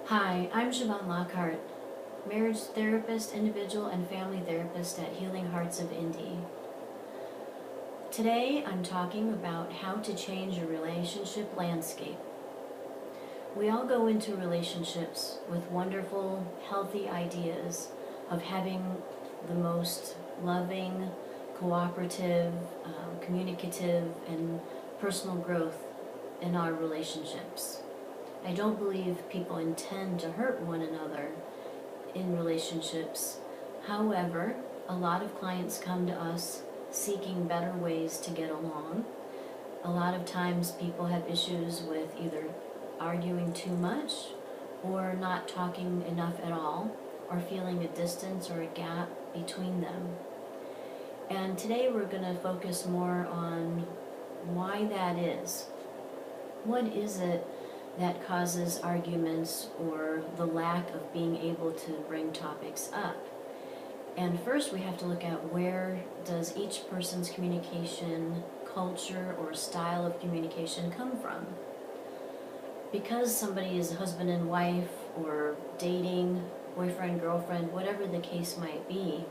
Hi, I'm Siobhan Lockhart, marriage therapist, individual and family therapist at Healing Hearts of Indy. Today I'm talking about how to change your relationship landscape. We all go into relationships with wonderful, healthy ideas of having the most loving, cooperative, communicative, and personal growth in our relationships. I don't believe people intend to hurt one another in relationships. However, a lot of clients come to us seeking better ways to get along. A lot of times people have issues with either arguing too much or not talking enough at all, or feeling a distance or a gap between them. And today we're going to focus more on why that is. What is it that causes arguments or the lack of being able to bring topics up? And first we have to look at where does each person's communication culture or style of communication come from. Because somebody is husband and wife or dating, boyfriend, girlfriend, whatever the case might be,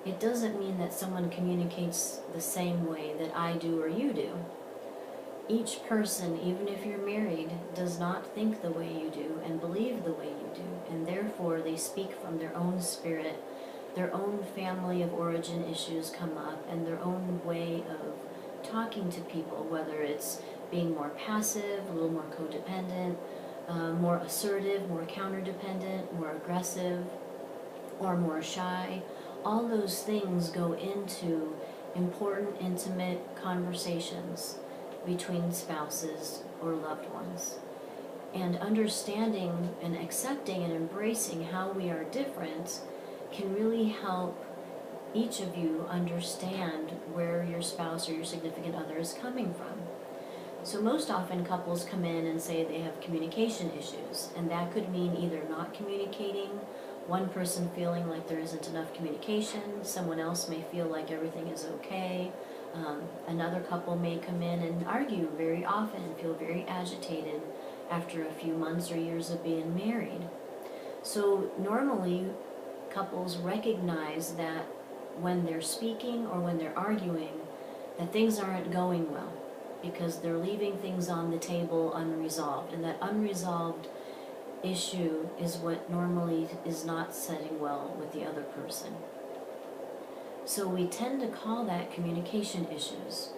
it doesn't mean that someone communicates the same way that I do or you do. Each person, even if you're married, does not think the way you do and believe the way you do, and therefore they speak from their own spirit. Their own family of origin issues come up, and their own way of talking to people, whether it's being more passive, a little more codependent, more assertive, more counter-dependent, more aggressive, or more shy. All those things go into important, intimate conversations between spouses or loved ones. And understanding and accepting and embracing how we are different can really help each of you understand where your spouse or your significant other is coming from. So most often couples come in and say they have communication issues, and that could mean either not communicating, one person feeling like there isn't enough communication, someone else may feel like everything is okay. Another couple may come in and argue very often and feel very agitated after a few months or years of being married. So normally couples recognize that when they're speaking or when they're arguing, that things aren't going well because they're leaving things on the table unresolved, and that unresolved issue is what normally is not setting well with the other person. So we tend to call that communication issues.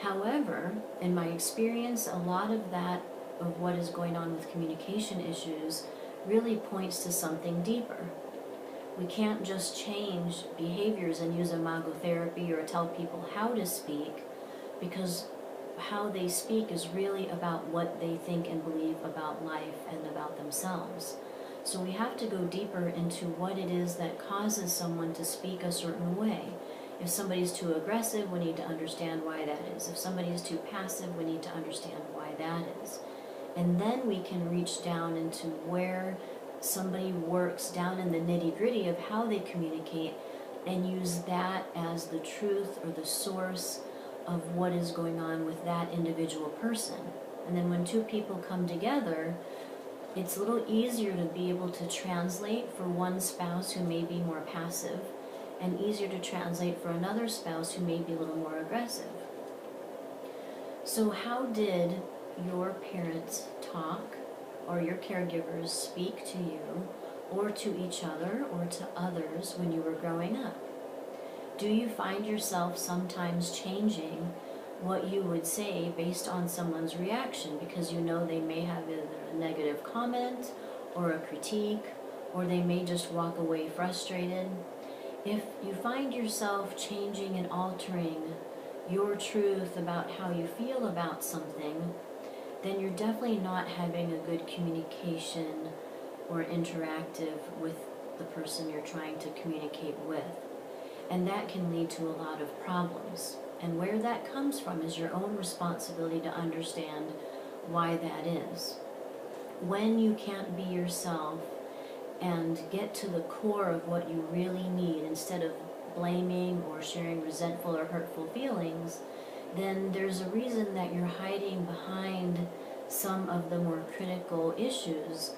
However, in my experience, a lot of that, of what is going on with communication issues, really points to something deeper. We can't just change behaviors and use imago therapy or tell people how to speak, because how they speak is really about what they think and believe about life and about themselves. So we have to go deeper into what it is that causes someone to speak a certain way. If somebody's too aggressive, we need to understand why that is. If somebody is too passive, we need to understand why that is. And then we can reach down into where somebody works down in the nitty-gritty of how they communicate and use that as the truth or the source of what is going on with that individual person. And then when two people come together, it's a little easier to be able to translate for one spouse who may be more passive, and easier to translate for another spouse who may be a little more aggressive. So how did your parents talk, or your caregivers speak to you, or to each other, or to others when you were growing up? Do you find yourself sometimes changing what you would say based on someone's reaction, because you know they may have either a negative comment or a critique, or they may just walk away frustrated? If you find yourself changing and altering your truth about how you feel about something, then you're definitely not having a good communication or interactive with the person you're trying to communicate with. And that can lead to a lot of problems. And where that comes from is your own responsibility to understand why that is. When you can't be yourself and get to the core of what you really need, instead of blaming or sharing resentful or hurtful feelings, then there's a reason that you're hiding behind some of the more critical issues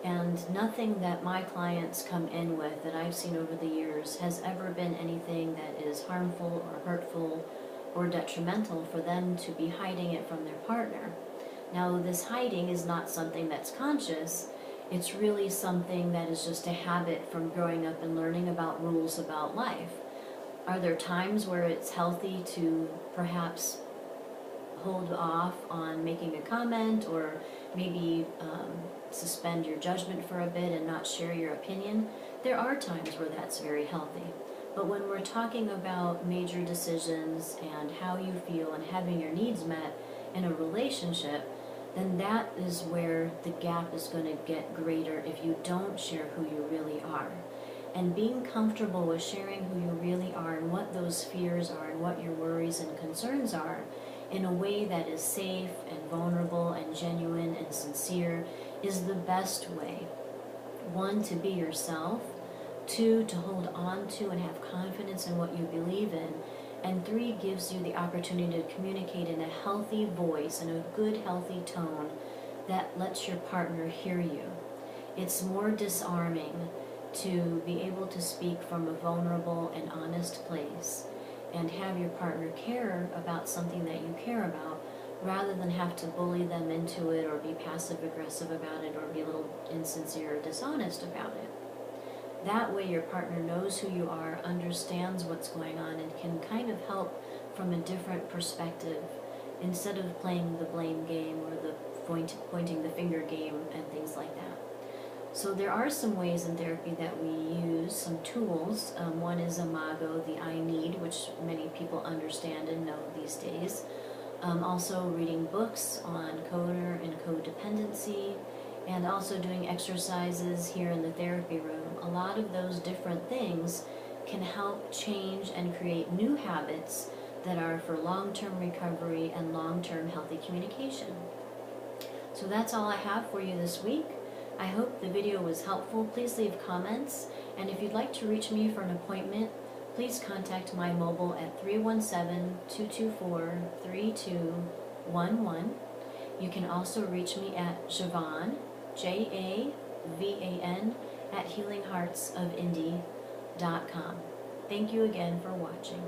And nothing that my clients come in with that I've seen over the years has ever been anything that is harmful or hurtful or detrimental for them to be hiding it from their partner. Now, this hiding is not something that's conscious. It's really something that is just a habit from growing up and learning about rules about life. Are there times where it's healthy to perhaps hold off on making a comment, or maybe suspend your judgment for a bit and not share your opinion? There are times where that's very healthy. But when we're talking about major decisions and how you feel and having your needs met in a relationship, then that is where the gap is going to get greater if you don't share who you really are. And being comfortable with sharing who you really are and what those fears are and what your worries and concerns are in a way that is safe and vulnerable and genuine and sincere is the best way. 1, to be yourself. 2, to hold on to and have confidence in what you believe in. And 3, gives you the opportunity to communicate in a healthy voice and a good, healthy tone that lets your partner hear you. It's more disarming to be able to speak from a vulnerable and honest place and have your partner care about something that you care about, rather than have to bully them into it or be passive-aggressive about it or be a little insincere or dishonest about it. That way your partner knows who you are, understands what's going on, and can kind of help from a different perspective instead of playing the blame game or the pointing the finger game and things like that. So there are some ways in therapy that we use, some tools. One is Imago, the I need, which many people understand and know these days. Also reading books on coder and codependency, and also doing exercises here in the therapy room. A lot of those different things can help change and create new habits that are for long-term recovery and long-term healthy communication. So that's all I have for you this week. I hope the video was helpful. Please leave comments, and if you'd like to reach me for an appointment, please contact my mobile at 317-224-3211. You can also reach me at Javan, Javan, at healingheartsofindy.com. Thank you again for watching.